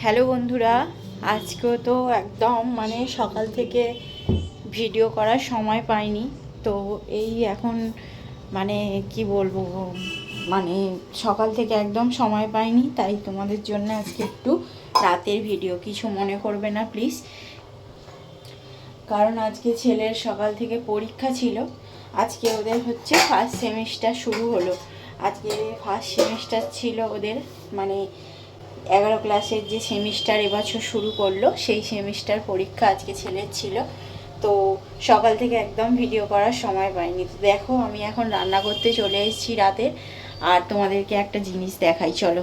Hello বন্ধুরা, আজকেও তো একদম সকাল থেকে ভিডিও করার সময় পাইনি। তো এই এখন কি বলবো, মানে সকাল থেকে একদম সময় পাইনি, তাই তোমাদের জন্য আজকে একটু রাতের ভিডিও। কিছু মনে করবে না প্লিজ, কারণ আজকে ছেলের সকাল থেকে পরীক্ষা ছিল। আজকে ওদের হচ্ছে ফার্স্ট সেমিস্টার শুরু হলো। আজকে ফার্স্ট সেমিস্টার ছিল ওদের, 11 ক্লাসের যে সেমিস্টার এবছর শুরু করলো, সেই সেমিস্টার পরীক্ষা আজকে ছেলের ছিল। তো সকাল থেকে একদম ভিডিও করার সময় পাইনি। তো দেখো, আমি এখন রান্না করতে চলে এসেছি রাতে, আর তোমাদেরকে একটা জিনিস দেখাই, চলো।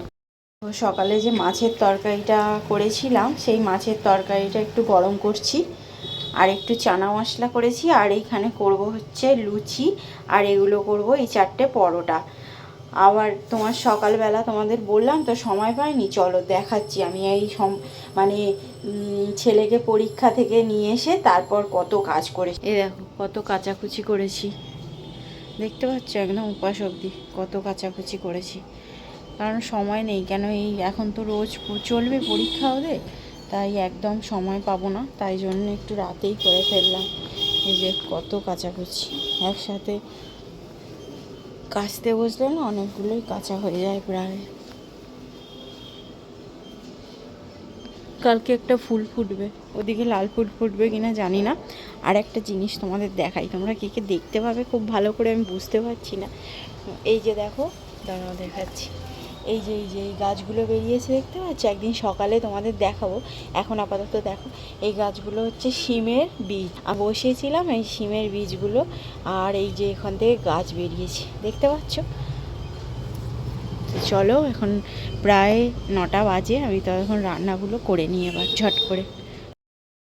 তো সকালে যে মাছের তরকারিটা করেছিলাম, সেই মাছের তরকারিটা একটু গরম করছি, আর একটু চানা মশলা করেছি, আর এইখানে করব হচ্ছে লুচি, আর এগুলো করব এই 4টে পরোটা। আবার তোমার সকালবেলা তোমাদের বললাম তো সময় পাইনি, চলো দেখাচ্ছি আমি এই ছেলেকে পরীক্ষা থেকে নিয়ে এসে তারপর কত কাজ করেছি। এ দেখো কত কাচাকুচি করেছি, দেখতে পাচ্ছ একদম উপাস অবধি কত কাচাকুচি করেছি, কারণ সময় নেই। কেন, এই এখন তো রোজ চলবে পরীক্ষা ওদের, তাই একদম সময় পাবো না, তাই জন্য একটু রাতেই করে ফেললাম। এই যে কত কাচাকুচি একসাথে কাচতে বসলে না অনেকগুলোই কাঁচা হয়ে যায় প্রায়। কালকে একটা ফুল ফুটবে, ওদিকে লাল ফুল ফুটবে কিনা জানি না। আর একটা জিনিস তোমাদের দেখাই, তোমরা কে কে দেখতে পাবে খুব ভালো করে, আমি বুঝতে পারছি না। এই যে দেখো, দাঁড়াও দেখাচ্ছি। এই গাছগুলো বেরিয়েছে, দেখতে পাচ্ছ? একদিন সকালে তোমাদের দেখাবো, এখন আপাতত দেখো। এই গাছগুলো হচ্ছে শিমের বীজ, আমি বসিয়েছিলাম এই শিমের বীজগুলো, আর এই যে এখান থেকে গাছ বেরিয়েছে, দেখতে পাচ্ছ? চলো, এখন প্রায় 9টা বাজে, আমি তো এখন রান্নাগুলো করে নিই এবার ঝট করে।